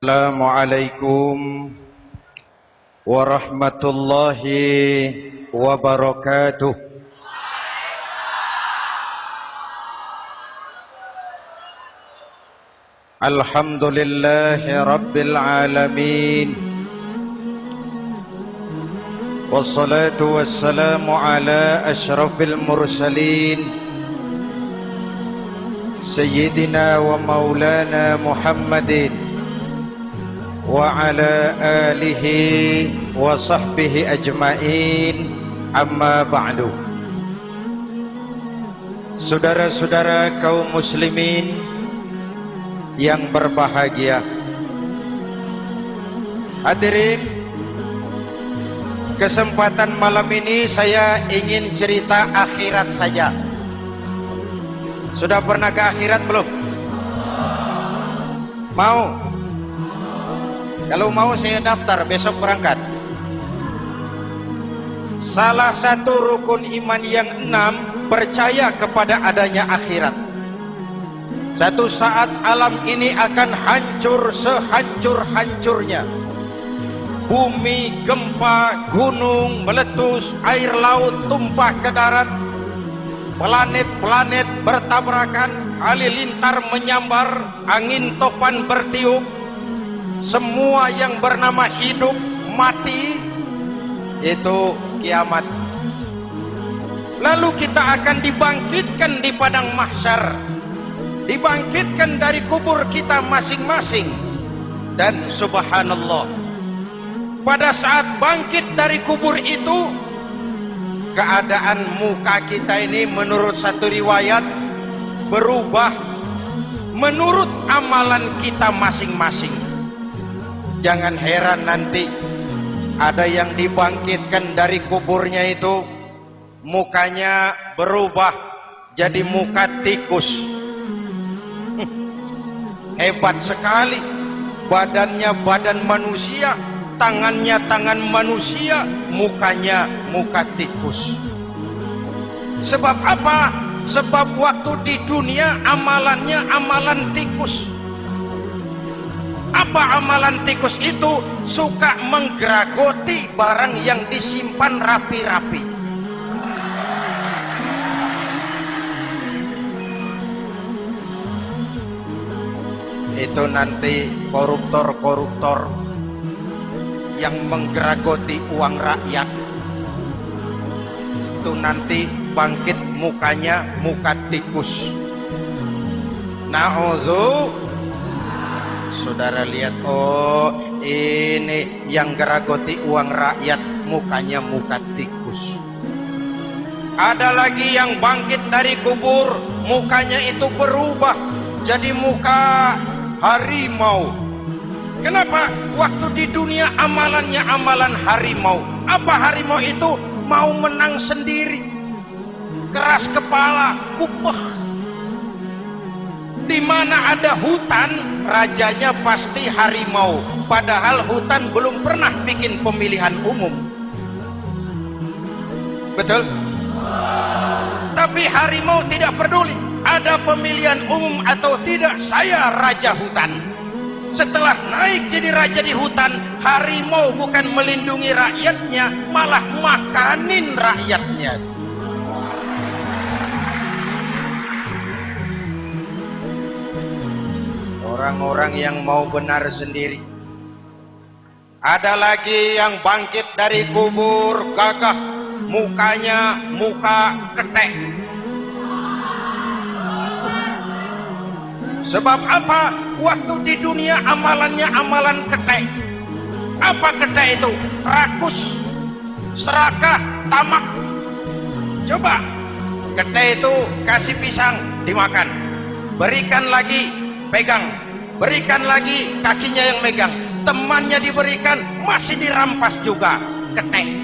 Assalamualaikum warahmatullahi wabarakatuh. Alhamdulillahi rabbil alamin. Wassalatu wassalamu ala asyrafil mursalin Sayyidina wa maulana Muhammadin wa ala alihi wa sahbihi ajma'in, amma ba'du. Saudara-saudara kaum muslimin yang berbahagia, hadirin, kesempatan malam ini saya ingin cerita akhirat saja. Sudah pernah ke akhirat belum? Mau? Kalau mau saya daftar, besok berangkat. Salah satu rukun iman yang 6, percaya kepada adanya akhirat. Satu saat alam ini akan hancur sehancur-hancurnya. Bumi, gempa, gunung meletus, air laut tumpah ke darat, planet-planet bertabrakan, halilintar menyambar, angin topan bertiup. Semua yang bernama hidup mati, itu kiamat. Lalu kita akan dibangkitkan di padang mahsyar, dibangkitkan dari kubur kita masing-masing. Dan subhanallah, pada saat bangkit dari kubur itu, keadaan muka kita ini menurut satu riwayat berubah menurut amalan kita masing-masing. Jangan heran nanti ada yang dibangkitkan dari kuburnya itu mukanya berubah jadi muka tikus. Hebat sekali, badannya badan manusia, tangannya tangan manusia, mukanya muka tikus. Sebab apa? Sebab waktu di dunia amalannya amalan tikus. Apa amalan tikus itu? Suka menggeragoti barang yang disimpan rapi-rapi. Itu nanti koruptor-koruptor yang menggeragoti uang rakyat, itu nanti bangkit mukanya muka tikus. Na'udzu. Saudara lihat, oh ini yang geragoti uang rakyat mukanya muka tikus. Ada lagi yang bangkit dari kubur, mukanya itu berubah jadi muka harimau. Kenapa? Waktu di dunia amalannya amalan harimau. Apa harimau itu? Mau menang sendiri, keras kepala, kupeh. Di mana ada hutan, rajanya pasti harimau. Padahal hutan belum pernah bikin pemilihan umum. Betul? Tapi harimau tidak peduli ada pemilihan umum atau tidak, saya raja hutan. Setelah naik jadi raja di hutan, harimau bukan melindungi rakyatnya, malah makanin rakyatnya. Orang-orang yang mau benar sendiri. Ada lagi yang bangkit dari kubur, gagah, mukanya muka ketek. Sebab apa? Waktu di dunia amalannya amalan ketek. Apa ketek itu? Rakus, serakah, tamak. Coba, ketek itu kasih pisang, dimakan. Berikan lagi, pegang. Berikan lagi, kakinya yang megang. Temannya diberikan, masih dirampas juga. Ketek.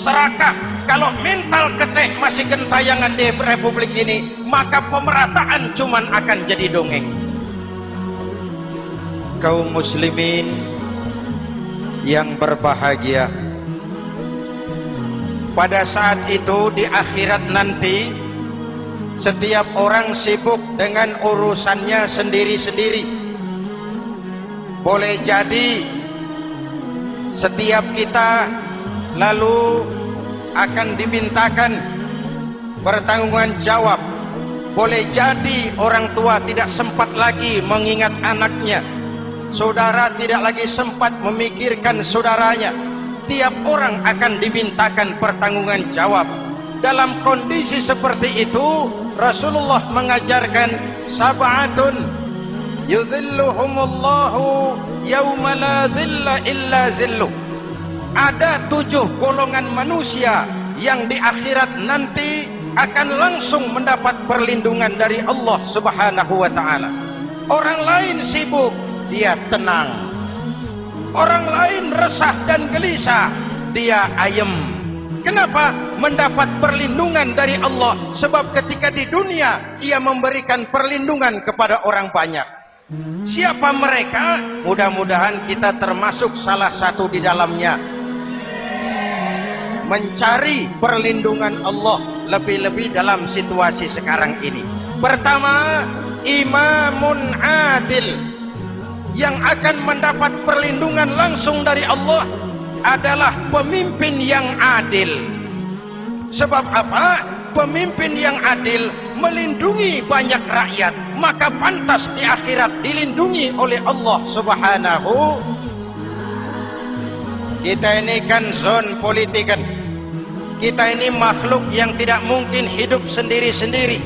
Serakah, kalau mental ketek masih gentayangan di republik ini, maka pemerataan cuman akan jadi dongeng. Kaum muslimin yang berbahagia, pada saat itu di akhirat nanti, setiap orang sibuk dengan urusannya sendiri-sendiri. boleh jadi setiap kita lalu akan dimintakan pertanggungan jawab. Boleh jadi orang tua tidak sempat lagi mengingat anaknya, saudara tidak lagi sempat memikirkan saudaranya. Tiap orang akan dimintakan pertanggungan jawab. Dalam kondisi seperti itu, Rasulullah mengajarkan sab'atun yudhilluhumullahu yawma la dhilla illa zilluh. Ada 7 golongan manusia yang di akhirat nanti akan langsung mendapat perlindungan dari Allah Subhanahu wa ta'ala. Orang lain sibuk, dia tenang. Orang lain resah dan gelisah, dia ayem. Kenapa? Mendapat perlindungan dari Allah. Sebab ketika di dunia ia memberikan perlindungan kepada orang banyak. Siapa mereka? Mudah-mudahan kita termasuk salah satu di dalamnya. Mencari perlindungan Allah lebih-lebih dalam situasi sekarang ini. Pertama, imamun adil. Yang akan mendapat perlindungan langsung dari Allah adalah pemimpin yang adil. Sebab apa? Pemimpin yang adil melindungi banyak rakyat, maka pantas di akhirat dilindungi oleh Allah Subhanahu. Kita ini kan zon politik kan. Kita ini makhluk yang tidak mungkin hidup sendiri-sendiri.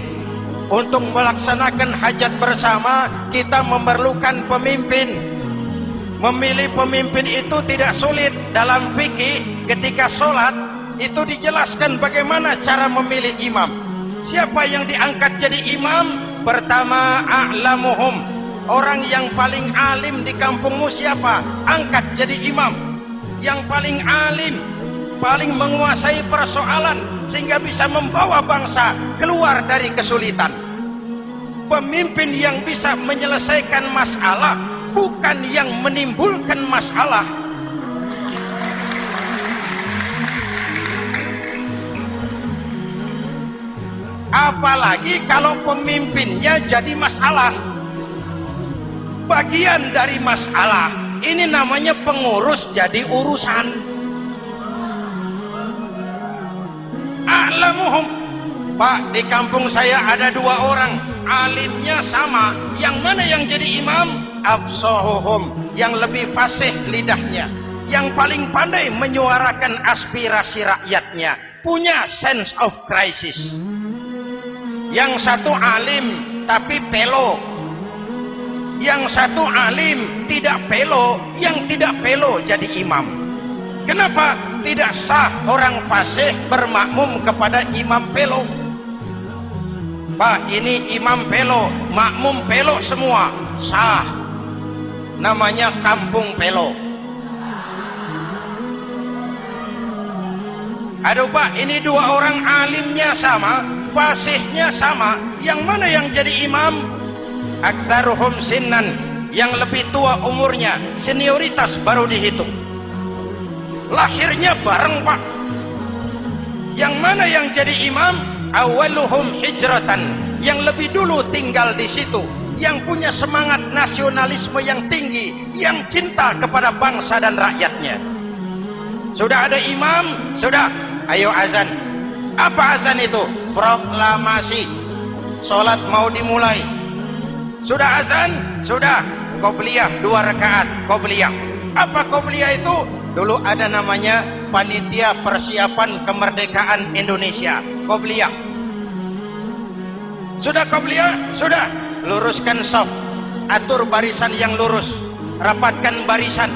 Untuk melaksanakan hajat bersama, kita memerlukan pemimpin. Memilih pemimpin itu tidak sulit. Dalam fikih, ketika sholat, itu dijelaskan bagaimana cara memilih imam. Siapa yang diangkat jadi imam? Pertama, a'lamuhum. Orang yang paling alim di kampungmu siapa? Angkat jadi imam. Yang paling alim, paling menguasai persoalan, sehingga bisa membawa bangsa keluar dari kesulitan. Pemimpin yang bisa menyelesaikan masalah, bukan yang menimbulkan masalah. Apalagi kalau pemimpinnya jadi masalah, bagian dari masalah. Ini namanya pengurus jadi urusan. A'lamuhum. Pak, di kampung saya ada 2 orang, alimnya sama. Yang mana yang jadi imam? Afsahuhum, yang lebih fasih lidahnya, yang paling pandai menyuarakan aspirasi rakyatnya, punya sense of crisis. Yang satu alim tapi pelo, yang satu alim tidak pelo, yang tidak pelo jadi imam. Kenapa? Tidak sah orang fasih bermakmum kepada imam pelo. Pak, ini imam pelo, makmum pelo semua, sah. Namanya kampung pelo. Aduh Pak, ini 2 orang alimnya sama, fasihnya sama, yang mana yang jadi imam? Aktsaruhum sinnan, yang lebih tua umurnya, senioritas baru dihitung. Lahirnya bareng Pak. Yang mana yang jadi imam? Awaluhum hijratan, yang lebih dulu tinggal di situ, yang punya semangat nasionalisme yang tinggi, yang cinta kepada bangsa dan rakyatnya. Sudah ada imam, sudah, ayo azan. Apa azan itu? Proklamasi. Sholat mau dimulai. Sudah azan? Sudah. Qobliyah 2 rakaat, qobliyah. Apa qobliyah itu? Dulu ada namanya Panitia Persiapan Kemerdekaan Indonesia, qobliyah. Sudah qobliyah? Sudah. Luruskan shaf, atur barisan yang lurus, rapatkan barisan.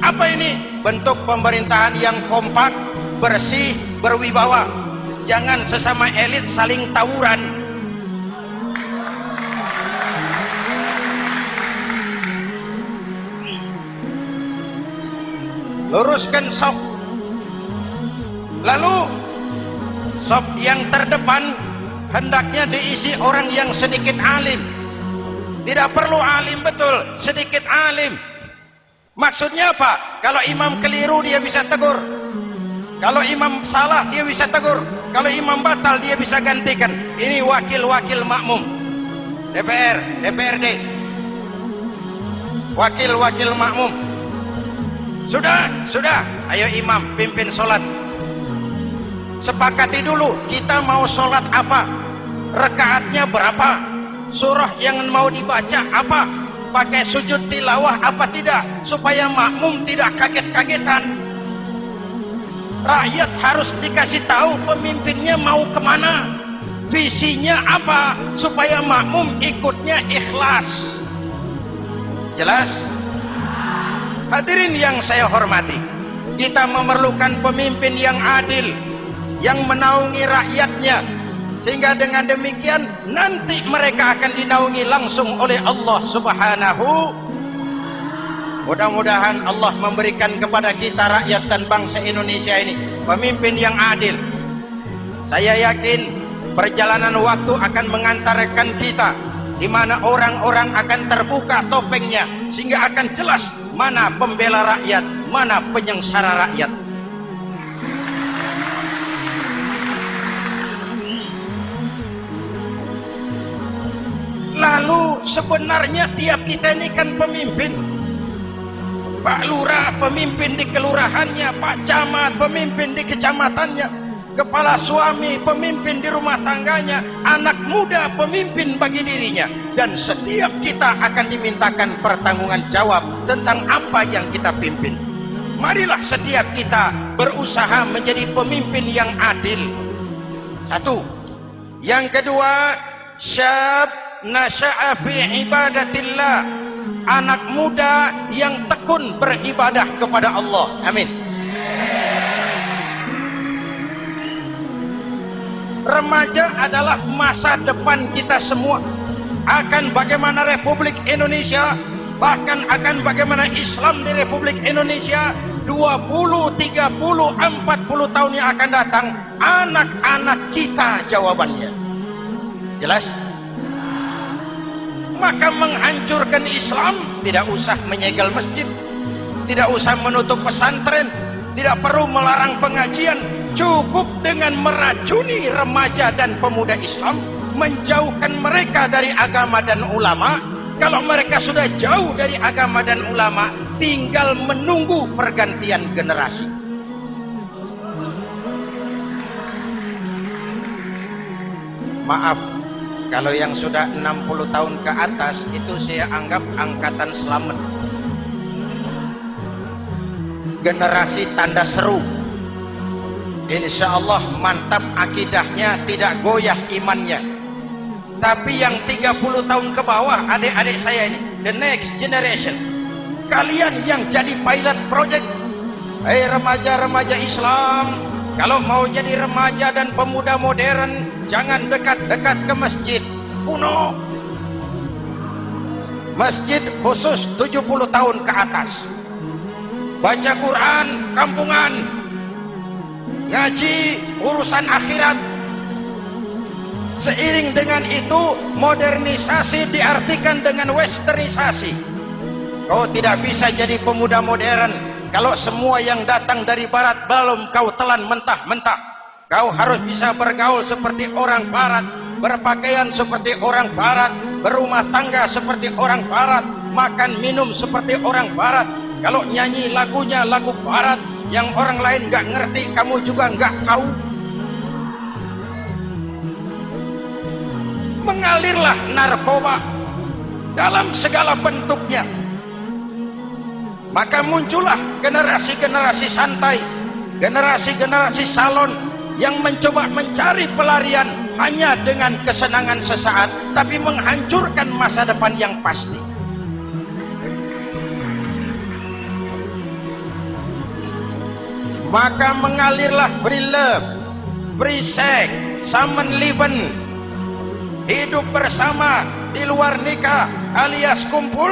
Apa ini? Bentuk pemerintahan yang kompak, bersih, berwibawa. Jangan sesama elit saling tawuran. Luruskan shaf. Lalu shaf yang terdepan hendaknya diisi orang yang sedikit alim. Tidak perlu alim betul, sedikit alim. Maksudnya apa? Kalau imam keliru dia bisa tegur. Kalau imam salah dia bisa tegur. Kalau imam batal dia bisa gantikan. Ini wakil-wakil makmum. DPR, DPRD. wakil-wakil makmum. Sudah, ayo imam pimpin sholat. Sepakati dulu kita mau sholat apa, rakaatnya berapa, surah yang mau dibaca apa, pakai sujud tilawah apa tidak, supaya makmum tidak kaget-kagetan. Rakyat harus dikasih tahu pemimpinnya mau kemana, visinya apa, supaya makmum ikutnya ikhlas. Jelas? Hadirin yang saya hormati, kita memerlukan pemimpin yang adil, yang menaungi rakyatnya, sehingga dengan demikian nanti mereka akan dinaungi langsung oleh Allah Subhanahu. Mudah-mudahan Allah memberikan kepada kita rakyat dan bangsa Indonesia ini pemimpin yang adil. Saya yakin perjalanan waktu akan mengantarkan kita di mana orang-orang akan terbuka topengnya, sehingga akan jelas mana pembela rakyat, mana penyengsara rakyat. Lalu sebenarnya tiap kita ini kan pemimpin. Pak Lurah pemimpin di kelurahannya, Pak Camat pemimpin di kecamatannya, kepala suami pemimpin di rumah tangganya, anak muda pemimpin bagi dirinya, dan setiap kita akan dimintakan pertanggungan jawab tentang apa yang kita pimpin. Marilah setiap kita berusaha menjadi pemimpin yang adil. Satu. Yang kedua, syab nasya'a fi ibadatillah, anak muda yang tekun beribadah kepada Allah. Amin. Remaja adalah masa depan kita semua. Akan bagaimana Republik Indonesia, bahkan akan bagaimana Islam di Republik Indonesia 20, 30, 40 tahun yang akan datang, anak-anak kita jawabannya. Jelas? Maka menghancurkan Islam tidak usah menyegel masjid, tidak usah menutup pesantren, tidak perlu melarang pengajian, cukup dengan meracuni remaja dan pemuda Islam, menjauhkan mereka dari agama dan ulama. Kalau mereka sudah jauh dari agama dan ulama, tinggal menunggu pergantian generasi. Maaf, kalau yang sudah 60 tahun ke atas itu saya anggap angkatan selamat. Generasi tanda seru. Insya Allah mantap akidahnya, tidak goyah imannya. Tapi yang 30 tahun ke bawah, adik-adik saya ini, the next generation, kalian yang jadi pilot project. Hei remaja-remaja Islam, kalau mau jadi remaja dan pemuda modern, jangan dekat-dekat ke masjid kuno. Masjid khusus 70 tahun ke atas. Baca Quran kampungan, ngaji urusan akhirat. Seiring dengan itu, modernisasi diartikan dengan westernisasi. Kau tidak bisa jadi pemuda modern kalau semua yang datang dari barat belum kau telan mentah-mentah. Kau harus bisa bergaul seperti orang barat, berpakaian seperti orang barat, berumah tangga seperti orang barat, makan minum seperti orang barat. Kalau nyanyi lagunya lagu barat yang orang lain nggak ngerti, kamu juga nggak tahu. Mengalirlah narkoba dalam segala bentuknya. Maka muncullah generasi-generasi santai, generasi-generasi salon yang mencoba mencari pelarian hanya dengan kesenangan sesaat, tapi menghancurkan masa depan yang pasti. Maka mengalirlah free love, free sex, Samenleben, hidup bersama di luar nikah alias kumpul.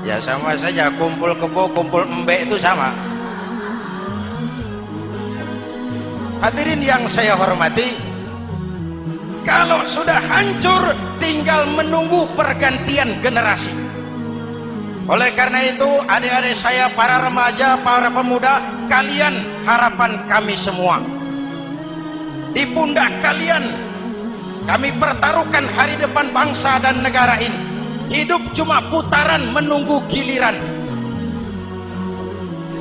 Ya sama saja, kumpul kebo, kumpul embe itu sama. Hadirin yang saya hormati, kalau sudah hancur tinggal menunggu pergantian generasi. Oleh karena itu, adik-adik saya, para remaja, para pemuda, kalian harapan kami semua. Di pundak kalian Kami pertaruhkan hari depan bangsa dan negara ini. Hidup cuma putaran menunggu giliran.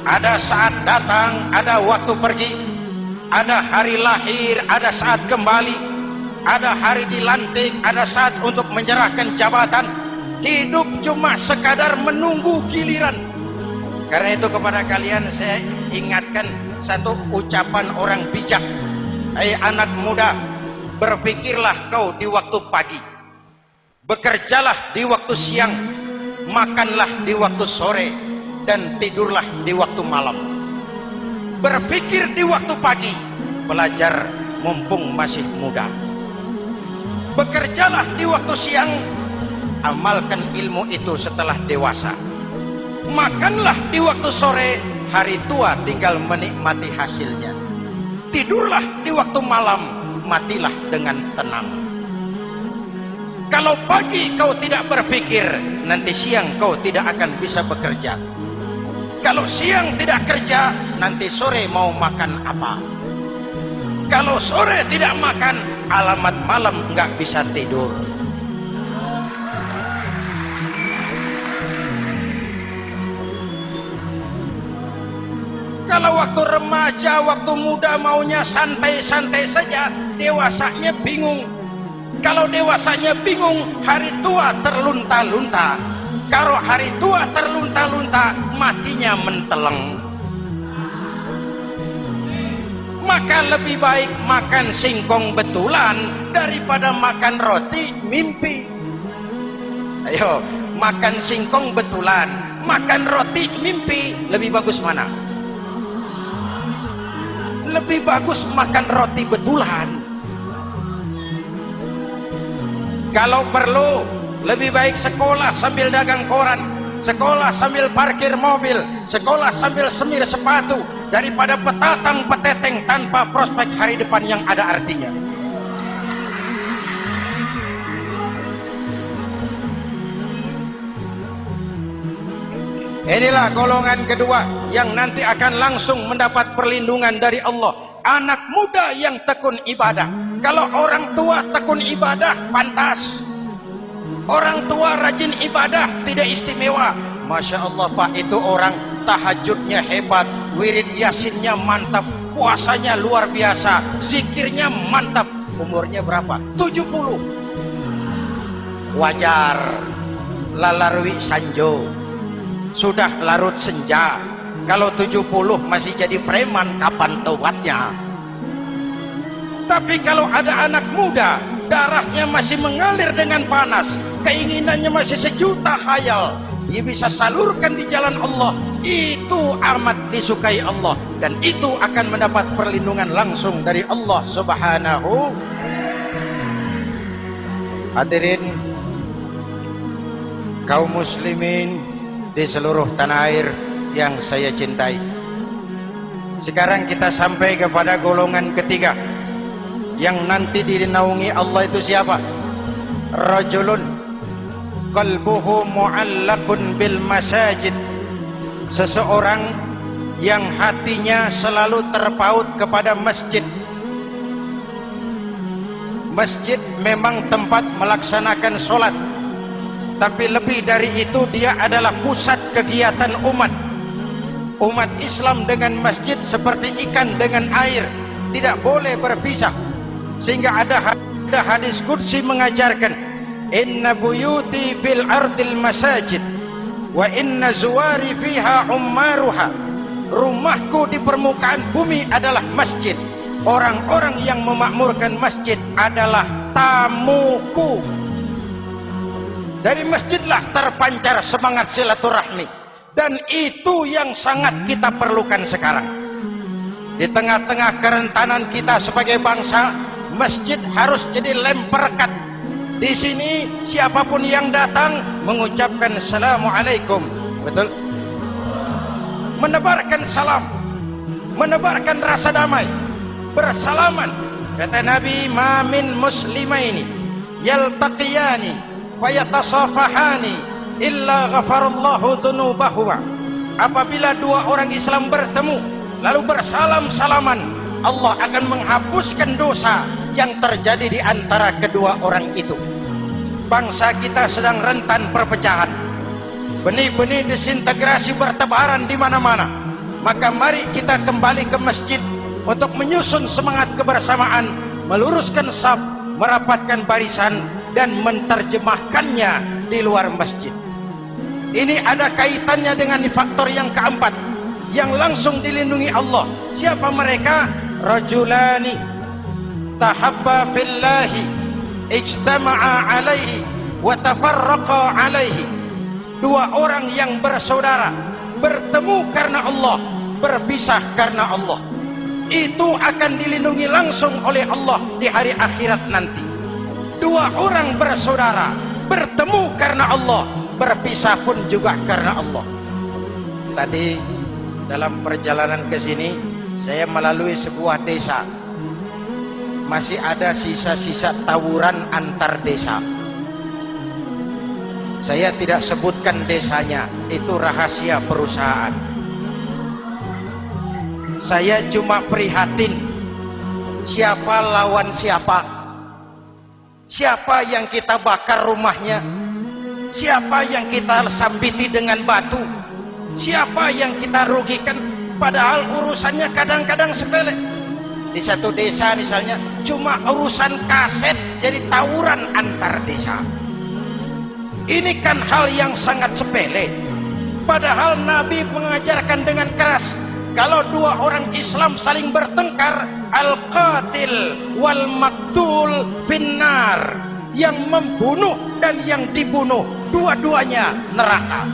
Ada saat datang, ada waktu pergi. Ada hari lahir, ada saat kembali. Ada hari dilantik, ada saat untuk menyerahkan jabatan. Hidup cuma sekadar menunggu giliran. Karena itu kepada kalian saya ingatkan satu ucapan orang bijak. Hai anak muda, berpikirlah kau di waktu pagi, bekerjalah di waktu siang, makanlah di waktu sore, dan tidurlah di waktu malam. Berpikir di waktu pagi, belajar mumpung masih muda. Bekerjalah di waktu siang, amalkan ilmu itu setelah dewasa. Makanlah di waktu sore, hari tua tinggal menikmati hasilnya. Tidurlah di waktu malam, matilah dengan tenang. Kalau pagi kau tidak berpikir, nanti siang kau tidak akan bisa bekerja. Kalau siang tidak kerja, nanti sore mau makan apa? Kalau sore tidak makan, alamat malam nggak bisa tidur. Kalau waktu remaja, waktu muda maunya santai-santai saja, dewasanya bingung. Kalau dewasanya bingung, hari tua terlunta-lunta. Kalau hari tua terlunta-lunta, matinya menteleng. Maka lebih baik makan singkong betulan daripada makan roti mimpi. Ayo, makan singkong betulan, makan roti mimpi, lebih bagus mana? Lebih bagus makan roti betulan. Kalau perlu, lebih baik sekolah sambil dagang koran, sekolah sambil parkir mobil, sekolah sambil semir sepatu, daripada petatang peteteng tanpa prospek hari depan yang ada artinya. Inilah golongan kedua yang nanti akan langsung mendapat perlindungan dari Allah. Anak muda yang tekun ibadah. Kalau orang tua tekun ibadah, pantas. Orang tua rajin ibadah, tidak istimewa. Masya Allah Pak, itu orang tahajudnya hebat, wirid yasinnya mantap, puasanya luar biasa, zikirnya mantap. Umurnya berapa? 70. Wajar. Lalarwi sanjo. Sudah larut senja. Kalau 70 masih jadi preman, kapan taubatnya? Tapi kalau ada anak muda, darahnya masih mengalir dengan panas, keinginannya masih sejuta khayal, dia bisa salurkan di jalan Allah, itu amat disukai Allah, dan itu akan mendapat perlindungan langsung dari Allah Subhanahu. Hadirin kaum muslimin di seluruh tanah air yang saya cintai, sekarang kita sampai kepada golongan ketiga yang nanti dinaungi Allah. Itu siapa? Rajulun qalbuhu mu'allaqun bil masajid. Seseorang yang hatinya selalu terpaut kepada masjid. Masjid memang tempat melaksanakan sholat, tapi lebih dari itu dia adalah pusat kegiatan umat. Umat Islam dengan masjid seperti ikan dengan air, tidak boleh berpisah. Sehingga ada hadis qudsi mengajarkan, inna buyuti fil ardil masajid wa inna zuwari fiha ummaruha. Rumahku di permukaan bumi adalah masjid. Orang-orang yang memakmurkan masjid adalah tamuku. Dari masjidlah terpancar semangat silaturahmi, dan itu yang sangat kita perlukan sekarang. Di tengah-tengah kerentanan kita sebagai bangsa, masjid harus jadi lem perekat. Di sini siapapun yang datang mengucapkan assalamualaikum, betul? Menebarkan salam, menebarkan rasa damai, bersalaman. Kata Nabi, ma min muslimaini yaltaqiyani fayatasafahani illa ghafarallahu dzunubahuma. Apabila dua orang Islam bertemu lalu bersalam-salaman, Allah akan menghapuskan dosa yang terjadi di antara kedua orang itu. Bangsa kita sedang rentan perpecahan. Benih-benih disintegrasi bertebaran di mana-mana. Maka mari kita kembali ke masjid untuk menyusun semangat kebersamaan, meluruskan saf, merapatkan barisan, dan menerjemahkannya di luar masjid. Ini ada kaitannya dengan faktor yang keempat, yang langsung dilindungi Allah. Siapa mereka? Rajulani tahabba fillahi ijtama'a alaihi wa tafarraqa alaihi. Dua orang yang bersaudara, bertemu karena Allah, berpisah karena Allah. Itu akan dilindungi langsung oleh Allah di hari akhirat nanti. Dua orang bersaudara, bertemu karena Allah, berpisah pun juga karena Allah. Tadi dalam perjalanan ke sini saya melalui sebuah desa. Masih ada sisa-sisa tawuran antar desa. Saya tidak sebutkan desanya, itu rahasia perusahaan. Saya cuma prihatin siapa lawan siapa. Siapa yang kita bakar rumahnya, siapa yang kita sambiti dengan batu, siapa yang kita rugikan, padahal urusannya kadang-kadang sepele. Di satu desa misalnya cuma urusan kaset jadi tawuran antar desa. Ini kan hal yang sangat sepele, padahal Nabi mengajarkan dengan keras, kalau dua orang Islam saling bertengkar, al-qatil wal maktul finnar, yang membunuh dan yang dibunuh dua-duanya neraka.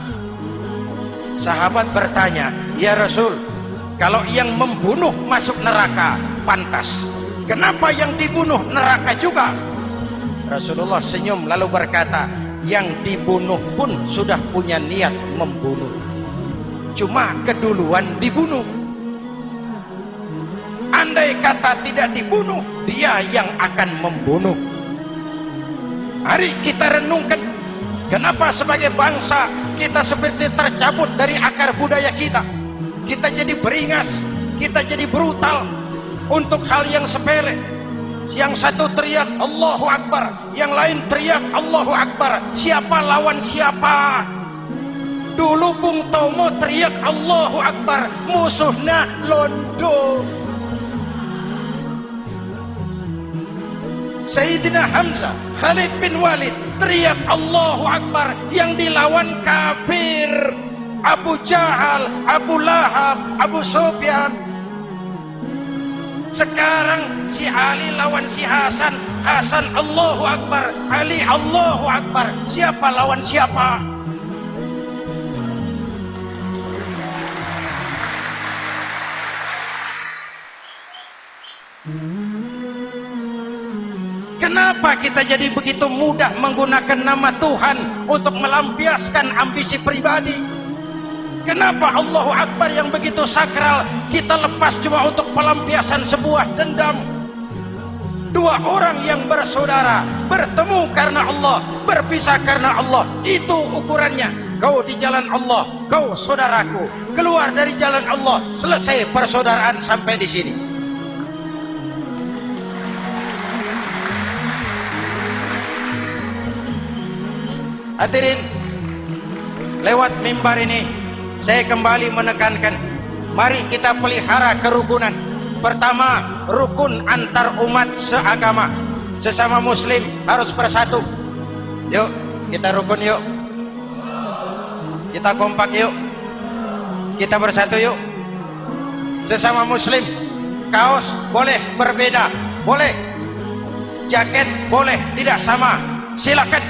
Sahabat bertanya, ya Rasul, kalau yang membunuh masuk neraka pantas, kenapa yang dibunuh neraka juga? Rasulullah senyum lalu berkata, yang dibunuh pun sudah punya niat membunuh, cuma keduluan dibunuh. Andai kata tidak dibunuh, dia yang akan membunuh. Mari kita renungkan, kenapa sebagai bangsa kita seperti tercabut dari akar budaya kita. Kita jadi beringas, kita jadi brutal untuk hal yang sepele. Yang satu teriak Allahu Akbar, yang lain teriak Allahu Akbar. Siapa lawan siapa? Dulu Bung Tomo teriak Allahu Akbar, musuhnya londo. Sayyidina Hamzah, Khalid bin Walid teriak Allahu Akbar, yang dilawan kafir. Abu Jahal, Abu Lahab, Abu Sufyan. Sekarang si Ali lawan si Hasan, Hasan Allahu Akbar, Ali Allahu Akbar. Siapa lawan siapa? Kenapa kita jadi begitu mudah menggunakan nama Tuhan untuk melampiaskan ambisi pribadi? Kenapa Allahu Akbar yang begitu sakral kita lepas cuma untuk pelampiasan sebuah dendam? Dua orang yang bersaudara, bertemu karena Allah, berpisah karena Allah. Itu ukurannya. Kau di jalan Allah, kau saudaraku. Keluar dari jalan Allah, selesai persaudaraan sampai di sini. Hadirin, lewat mimbar ini saya kembali menekankan, mari kita pelihara kerukunan. Pertama, rukun antar umat seagama. Sesama muslim harus bersatu. Yuk, kita rukun yuk. Kita kompak yuk. Kita bersatu yuk. Sesama muslim, kaos boleh berbeda, boleh. Jaket boleh tidak sama, silakan.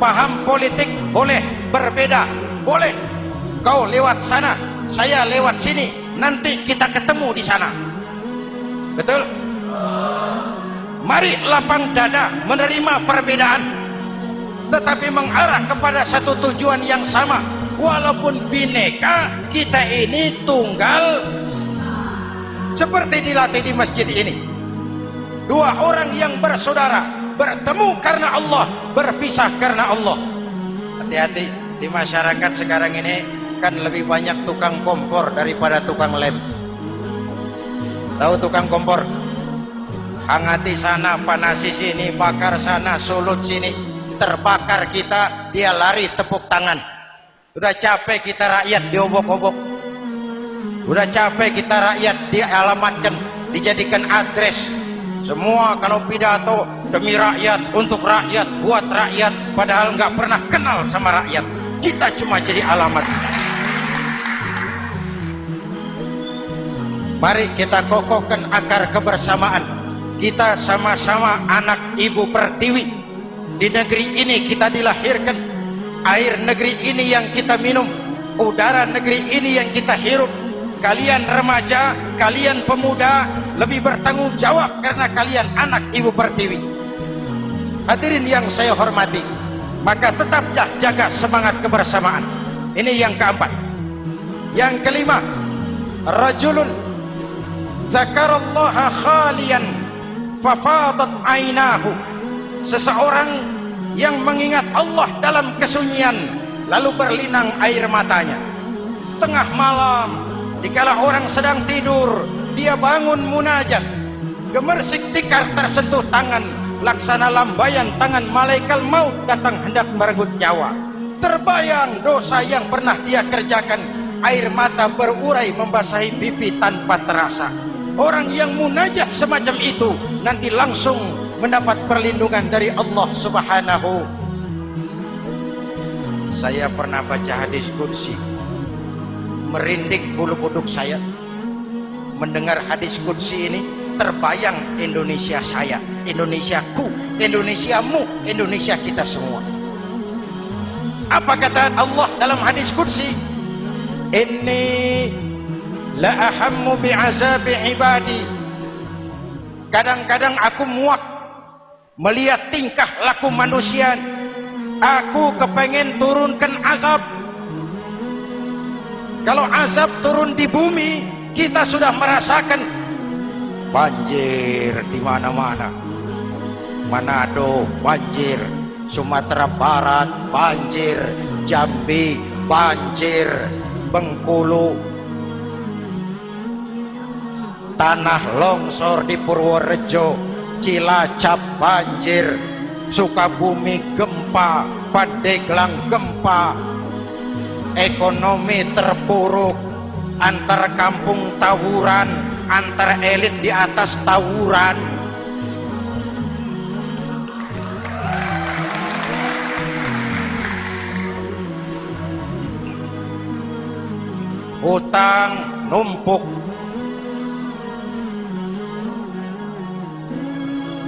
Paham politik boleh berbeda, boleh. Kau lewat sana, saya lewat sini, nanti kita ketemu di sana. Betul? Mari lapang dada menerima perbedaan, tetapi mengarah kepada satu tujuan yang sama. Walaupun bineka, kita ini tunggal. Seperti dilatih di masjid ini. Dua orang yang bersaudara, bertemu karena Allah, berpisah karena Allah. Hati-hati, di masyarakat sekarang ini kan lebih banyak tukang kompor daripada tukang lem. Tahu tukang kompor? hangati sana, panasi sini, bakar sana, sulut sini, terbakar kita, dia lari tepuk tangan. Udah capek kita rakyat diobok-obok, udah capek kita rakyat dialamatkan, dijadikan address. Semua kalau pidato demi rakyat, untuk rakyat, buat rakyat, padahal nggak pernah kenal sama rakyat. Kita cuma jadi alamat. Mari kita kokohkan akar kebersamaan. Kita sama-sama anak Ibu Pertiwi. Di negeri ini kita dilahirkan. Air negeri ini yang kita minum, udara negeri ini yang kita hirup. Kalian remaja, kalian pemuda lebih bertanggung jawab karena kalian anak Ibu Pertiwi. Hadirin yang saya hormati, maka tetaplah jaga semangat kebersamaan. Ini yang keempat. Yang kelima, rajulun zakarallaha khalian fafadat ainahu. Seseorang yang mengingat Allah dalam kesunyian lalu berlinang air matanya. Tengah malam, dikala orang sedang tidur, dia bangun munajat, gemersik tikar tersentuh tangan, laksana lambaian tangan malaikat maut datang hendak merenggut nyawa. Terbayang dosa yang pernah dia kerjakan, air mata berurai membasahi pipi tanpa terasa. Orang yang munajat semacam itu nanti langsung mendapat perlindungan dari Allah Subhanahu. Saya pernah baca hadis qudsi, merinding bulu kuduk saya mendengar hadis qudsi ini. Terbayang Indonesia saya, Indonesiaku, Indonesiamu, Indonesia kita semua. Apa kata Allah dalam hadis qudsi? Inni la ahammu bi'azabi ibadi. Kadang-kadang aku muak melihat tingkah laku manusia. Aku kepengen turunkan azab. Kalau azab turun di bumi, kita sudah merasakan banjir di mana-mana. Manado banjir, Sumatera Barat banjir, Jambi banjir, Bengkulu, tanah longsor di Purworejo, Cilacap banjir, Sukabumi gempa, Pandeglang gempa, ekonomi terpuruk, antar kampung tawuran, antar elit di atas tawuran. Hutang numpuk.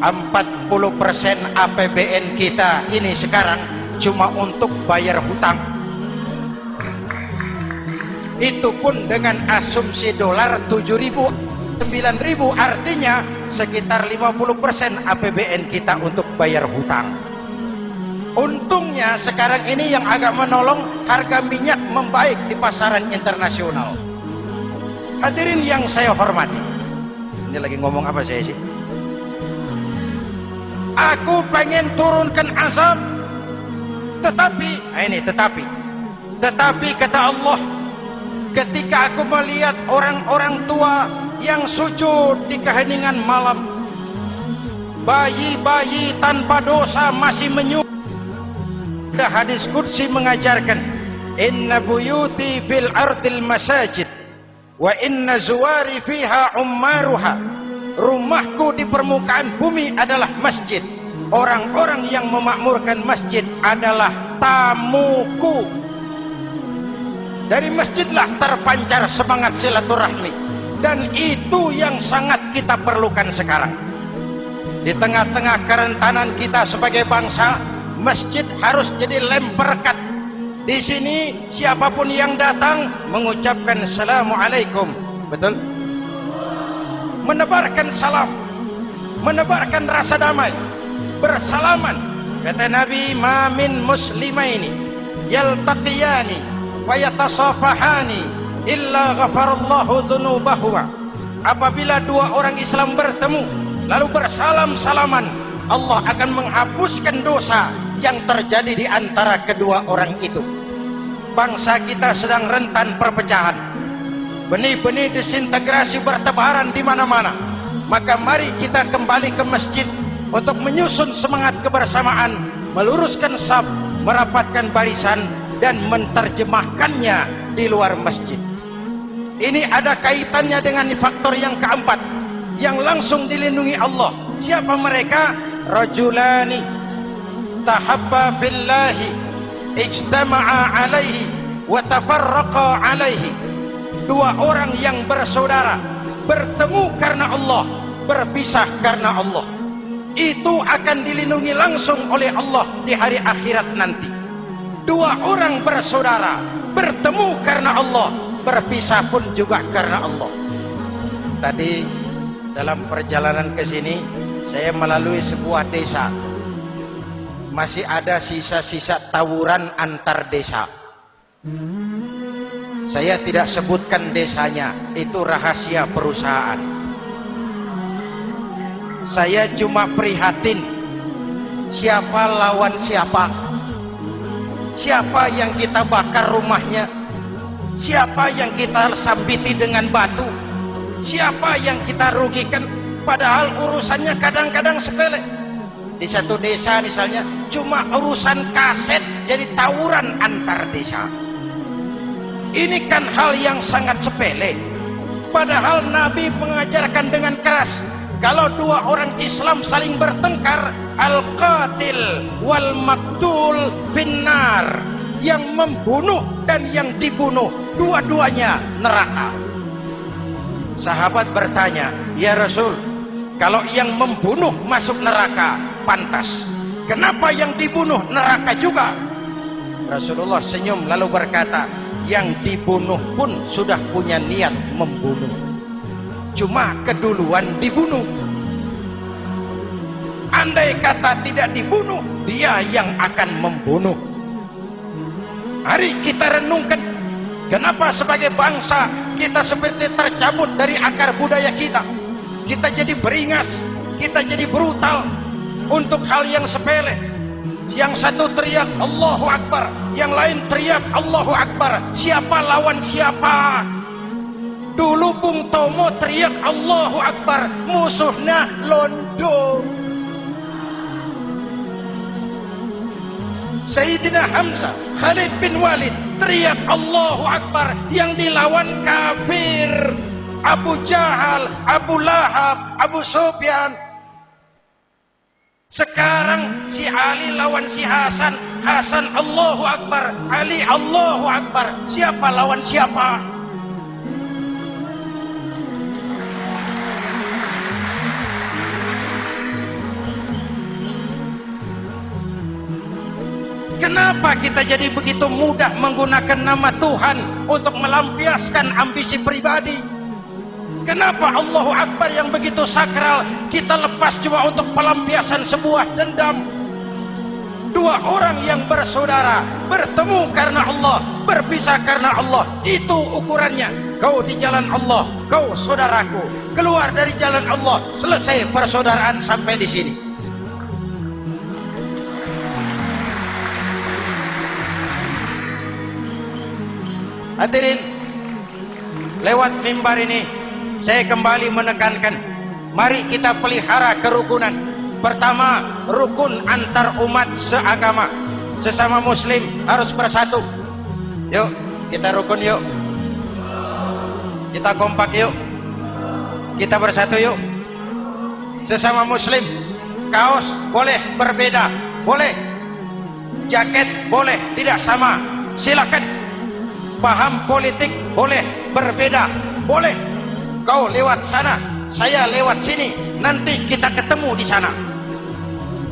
40% APBN kita ini sekarang cuma untuk bayar hutang. Itu pun dengan asumsi dolar 7.000, 9.000, artinya sekitar 50% APBN kita untuk bayar hutang. Untungnya sekarang ini yang agak menolong, harga minyak membaik di pasaran internasional. Hadirin yang saya hormati, ini lagi ngomong apa saya sih? Aku pengen turunkan azab, tetapi kata Allah, ketika aku melihat orang-orang tua yang sujud di keheningan malam, bayi-bayi tanpa dosa masih menyujud. Hadis qudsi mengajarkan, inna buyuti fil ardil masajid wa inna zuwari fiha ummaruha. Rumahku di permukaan bumi adalah masjid. Orang-orang yang memakmurkan masjid adalah tamuku. Dari masjidlah terpancar semangat silaturahmi, dan itu yang sangat kita perlukan sekarang. Di tengah-tengah kerentanan kita sebagai bangsa, masjid harus jadi lem perekat. Di sini siapapun yang datang mengucapkan assalamualaikum, betul? Menebarkan salam, menebarkan rasa damai, bersalaman. Kata Nabi, ma min muslimaini yaltaqiyani wa yatasafahani illa ghafarallahu dzunubahuma. Apabila dua orang Islam bertemu lalu bersalam-salaman, Allah akan menghapuskan dosa yang terjadi di antara kedua orang itu. Bangsa kita sedang rentan perpecahan. Benih-benih disintegrasi bertebaran di mana-mana. Maka mari kita kembali ke masjid untuk menyusun semangat kebersamaan, meluruskan saf, merapatkan barisan, dan menerjemahkannya di luar masjid. Ini ada kaitannya dengan faktor yang keempat yang langsung dilindungi Allah. Siapa mereka? Rajulani tahabba billahi ijtama'a alaihi wa tafarraqa alaihi. Dua orang yang bersaudara, bertemu karena Allah, berpisah karena Allah. Itu akan dilindungi langsung oleh Allah di hari akhirat nanti. Dua orang bersaudara, bertemu karena Allah, berpisah pun juga karena Allah. Tadi dalam perjalanan ke sini saya melalui sebuah desa. Masih ada sisa-sisa tawuran antar desa. Saya tidak sebutkan desanya, itu rahasia perusahaan. Saya cuma prihatin siapa lawan siapa. Siapa yang kita bakar rumahnya, siapa yang kita sambiti dengan batu, siapa yang kita rugikan. Padahal urusannya kadang-kadang sepele. Di satu desa misalnya cuma urusan kaset jadi tawuran antar desa. Ini kan hal yang sangat sepele. Padahal Nabi mengajarkan dengan keras, kalau dua orang Islam saling bertengkar, al-qatil wal maktul finnar, yang membunuh dan yang dibunuh dua-duanya neraka. Sahabat bertanya, ya Rasul, kalau yang membunuh masuk neraka pantas, kenapa yang dibunuh neraka juga? Rasulullah senyum lalu berkata, yang dibunuh pun sudah punya niat membunuh, cuma keduluan dibunuh. Andai kata tidak dibunuh, dia yang akan membunuh. Mari kita renungkan, kenapa sebagai bangsa kita seperti tercabut dari akar budaya kita. Kita jadi beringas, kita jadi brutal untuk hal yang sepele. Yang satu teriak Allahu Akbar, yang lain teriak Allahu Akbar. Siapa lawan siapa? Dulu Bung Tomo teriak Allahu Akbar, musuhnya londo. Sayyidina Hamzah, Khalid bin Walid teriak Allahu Akbar, yang dilawan kafir. Abu Jahal, Abu Lahab, Abu Sufyan. Sekarang si Ali lawan si Hasan, Hasan Allahu Akbar, Ali Allahu Akbar. Siapa lawan siapa? Kenapa kita jadi begitu mudah menggunakan nama Tuhan untuk melampiaskan ambisi pribadi? Kenapa Allahu Akbar yang begitu sakral kita lepas cuma untuk pelampiasan sebuah dendam? Dua orang yang bersaudara, bertemu karena Allah, berpisah karena Allah. Itu ukurannya. Kau di jalan Allah, kau saudaraku. Keluar dari jalan Allah, selesai persaudaraan sampai di sini. Hadirin, lewat mimbar ini saya kembali menekankan, mari kita pelihara kerukunan. Pertama, rukun antar umat seagama, sesama muslim harus bersatu. Yuk, kita rukun yuk. Kita kompak yuk. Kita bersatu yuk. Sesama muslim, kaos boleh berbeda, boleh. Jaket boleh tidak sama, silakan. Paham politik boleh berbeda, boleh. Kau lewat sana, saya lewat sini, nanti kita ketemu di sana.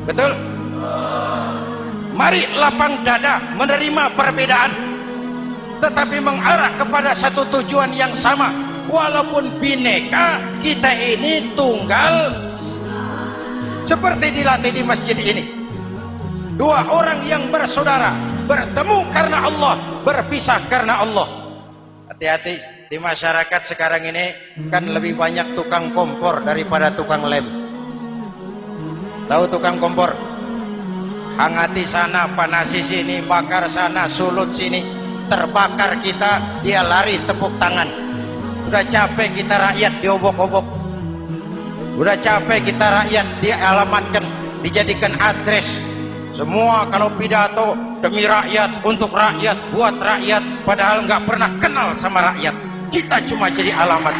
Betul? Mari lapang dada menerima perbedaan, tetapi mengarah kepada satu tujuan yang sama. Walaupun bineka, kita ini tunggal. Seperti dilatih di masjid ini. Dua orang yang bersaudara, bertemu karena Allah, berpisah karena Allah. Hati-hati. Di masyarakat sekarang ini kan lebih banyak tukang kompor daripada tukang lem. Tahu tukang kompor? Hangati sana, panasi sini, bakar sana, sulut sini. Terbakar kita, dia lari tepuk tangan. Sudah capek kita rakyat diobok-obok. Udah capek kita rakyat dialamatkan, dijadikan address. Semua kalau pidato demi rakyat, untuk rakyat, buat rakyat, padahal nggak pernah kenal sama rakyat. Kita cuma jadi alamat.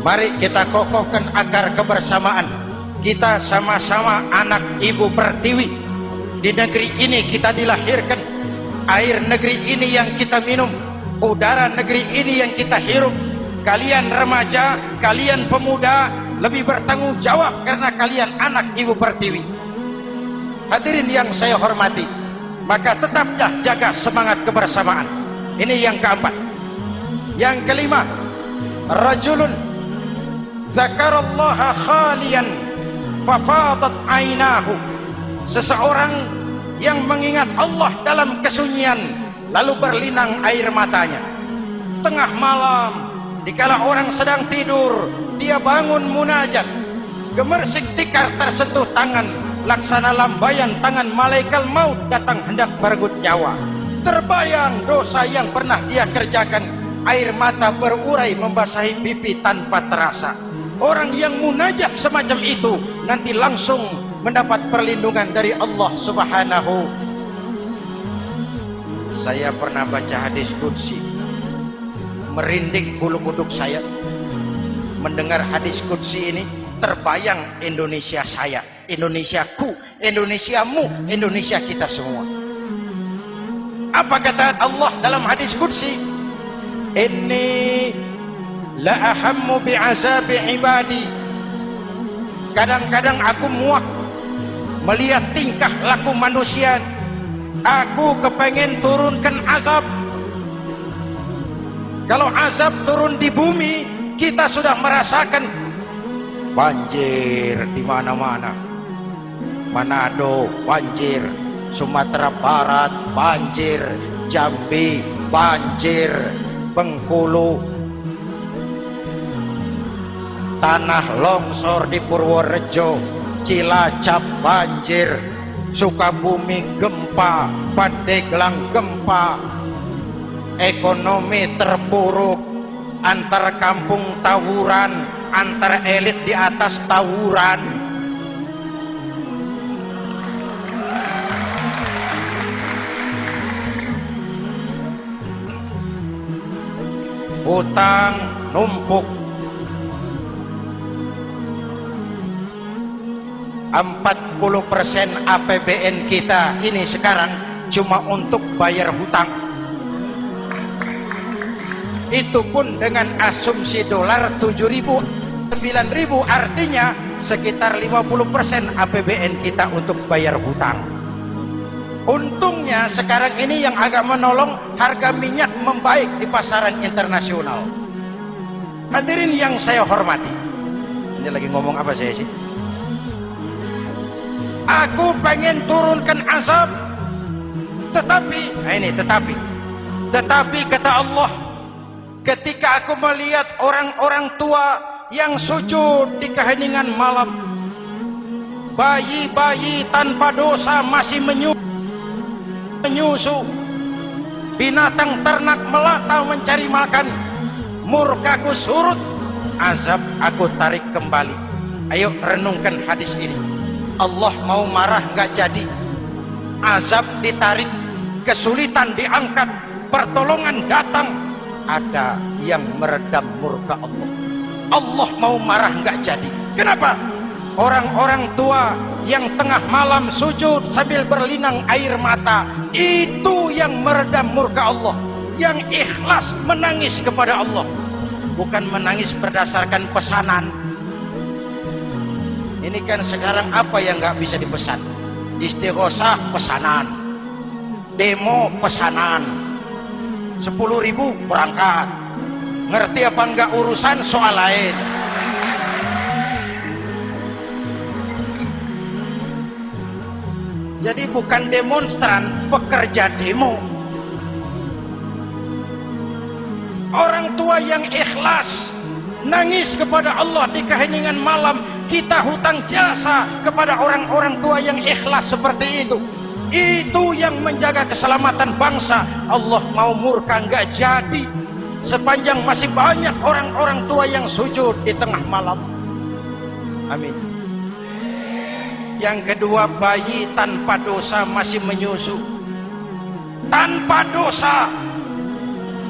Mari kita kokohkan akar kebersamaan. Kita sama-sama anak Ibu Pertiwi. Di negeri ini kita dilahirkan. Air negeri ini yang kita minum, udara negeri ini yang kita hirup. Kalian remaja, kalian pemuda lebih bertanggung jawab karena kalian anak Ibu Pertiwi. Hadirin yang saya hormati, maka tetaplah jaga semangat kebersamaan. Ini yang keempat. Yang kelima, rajulun zakarallaha khalian fafadat ainahu. Seseorang yang mengingat Allah dalam kesunyian lalu berlinang air matanya. Tengah malam, dikala orang sedang tidur, dia bangun munajat. Gemersik tikar tersentuh tangan, laksana lambaian tangan malaikat maut datang hendak merenggut nyawa. Terbayang dosa yang pernah dia kerjakan, air mata berurai membasahi pipi tanpa terasa. Orang yang munajat semacam itu nanti langsung mendapat perlindungan dari Allah Subhanahu. Saya pernah baca hadis qudsi, merinding bulu kuduk saya mendengar hadis qudsi ini. Terbayang Indonesia saya, Indonesiaku, Indonesiamu, Indonesia kita semua. Apa kata Allah dalam hadis qudsi? Inni la ahammu bi'azabi ibadi. Kadang-kadang aku muak melihat tingkah laku manusia. Aku kepengen turunkan azab. Kalau azab turun di bumi, kita sudah merasakan banjir di mana-mana. Manado banjir, Sumatera Barat banjir, Jambi banjir, Bengkulu, tanah longsor di Purworejo, Cilacap banjir, Sukabumi gempa, Pandeglang gempa, ekonomi terpuruk, antar kampung tawuran, antar elit di atas tawuran. Utang numpuk. 40% APBN kita ini sekarang cuma untuk bayar hutang. Itu pun dengan asumsi dolar 7.000, 9.000, artinya sekitar 50% APBN kita untuk bayar hutang. Untungnya sekarang ini yang agak menolong, harga minyak membaik di pasaran internasional. Hadirin yang saya hormati, ini lagi ngomong apa saya sih? Aku pengen turunkan azab, tetapi kata Allah, ketika aku melihat orang-orang tua yang sujud di keheningan malam, bayi-bayi tanpa dosa masih menyusu, binatang ternak melata mencari makan, murkaku surut, azab aku tarik kembali. Ayo renungkan hadis ini. Allah mau marah nggak jadi, azab ditarik, kesulitan diangkat, pertolongan datang, ada yang meredam murka Allah. Allah mau marah nggak jadi. Kenapa? Orang-orang tua yang tengah malam sujud sambil berlinang air mata, itu yang meredam murka Allah. Yang ikhlas menangis kepada Allah, bukan menangis berdasarkan pesanan. Ini kan sekarang apa yang nggak bisa dipesan? Istighosah pesanan, demo pesanan, 10.000 berangkat. Ngerti apa enggak urusan soal lain. Jadi bukan demonstran, pekerja demo. Orang tua yang ikhlas nangis kepada Allah di keheningan malam. Kita hutang jasa kepada orang-orang tua yang ikhlas seperti itu. Itu yang menjaga keselamatan bangsa. Allah mau murka nggak jadi. sepanjang masih banyak orang-orang tua yang sujud di tengah malam. Amin. Yang kedua, bayi tanpa dosa masih menyusu. Tanpa dosa.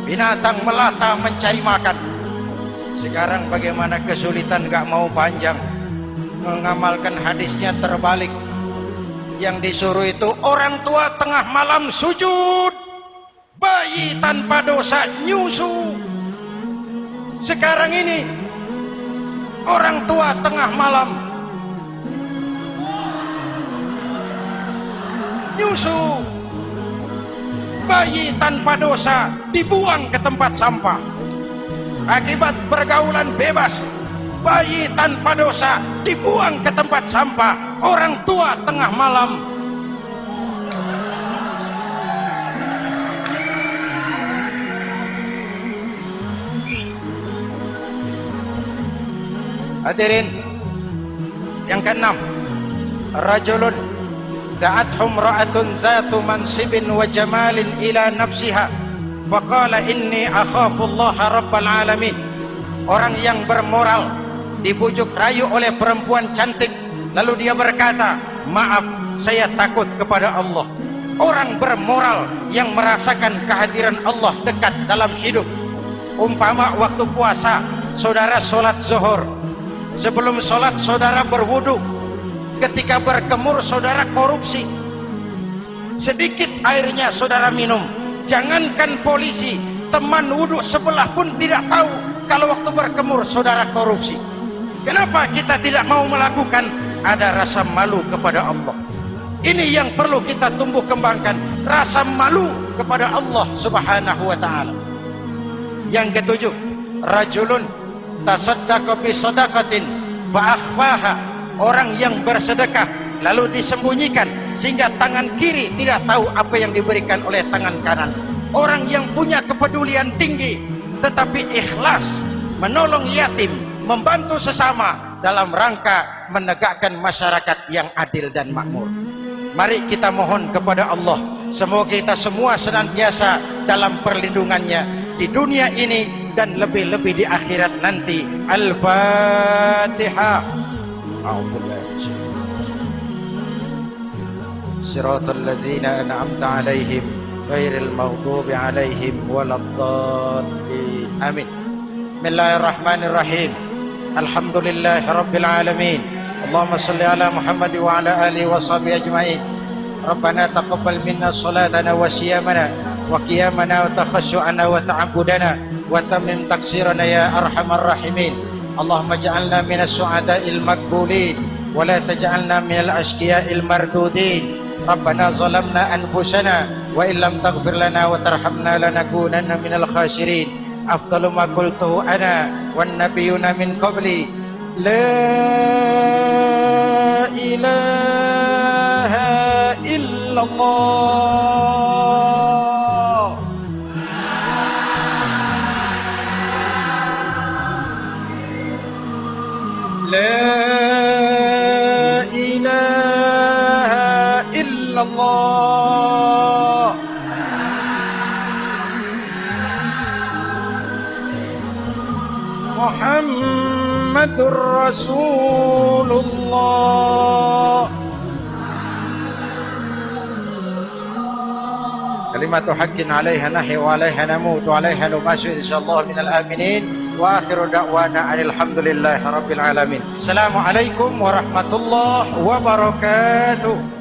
Binatang melata mencari makan. Sekarang bagaimana kesulitan, gak mau panjang. Mengamalkan hadisnya terbalik. Yang disuruh itu orang tua tengah malam sujud. Bayi tanpa dosa nyusu. Sekarang ini orang tua tengah malam nyusu. Bayi tanpa dosa dibuang ke tempat sampah. Akibat pergaulan bebas, bayi tanpa dosa dibuang ke tempat sampah. Orang tua tengah malam. Hadirin yang keenam, rajulun da'athum ra'atun zatu mansibin wa jamalin ila nafsiha faqala inni akhafu Allah rabbal alamin. Orang yang bermoral dibujuk rayu oleh perempuan cantik, lalu dia berkata, maaf, saya takut kepada Allah. Orang bermoral yang merasakan kehadiran Allah dekat dalam hidup. Umpama waktu puasa, saudara sholat zuhur, sebelum sholat saudara berwudu, ketika berkemur saudara korupsi, sedikit airnya saudara minum. Jangankan polisi, teman wudu sebelah pun tidak tahu kalau waktu berkemur saudara korupsi. Kenapa kita tidak mau melakukan? Ada rasa malu kepada Allah. Ini yang perlu kita tumbuh kembangkan, rasa malu kepada Allah subhanahu wa ta'ala. Yang ketujuh, rajulun tasaddaqa bi sadaqatin fa akhfaha. Orang yang bersedekah lalu disembunyikan sehingga tangan kiri tidak tahu apa yang diberikan oleh tangan kanan. Orang yang punya kepedulian tinggi tetapi ikhlas menolong yatim, membantu sesama dalam rangka menegakkan masyarakat yang adil dan makmur. Mari kita mohon kepada Allah, semoga kita semua senantiasa dalam perlindungannya di dunia ini dan lebih-lebih di akhirat nanti. Al-Fatihah. Siratal ladzina an'amta 'alaihim ghairil maghdubi 'alaihim waladdallin. Amin. Bismillahirrahmanirrahim. Alhamdulillahirabbil alamin. Allahumma shalli ala Muhammad wa ala alihi wa sahbihi ajma'in. Rabbana taqabbal minna salatana wa siyamana wa qiyamana wa takhashu'ana wa ta'abbudana wa tammim taksirana ya arhamar rahimin. Allahumma ja'alna minas su'ada'il maqbulin wa la taj'alna minal ashqiya'il mardudin. Rabbana zalamna anfusana wa illam taghfir lana wa tarhamna lanakunanna minal khasirin. Afdalu ma qultuhu ana wan nabiyyuna min qabli la ilaha illallah. La ilaha illallah. Muhammadur Rasulullah. Kalimatu haqqin 'alaiha nahya wa 'alaiha namut wa 'alaiha numashu insyaallah minal aminin. Wa akhiru da'wana alhamdulillahi rabbil alamin. Assalamualaikum warahmatullahi wabarakatuh.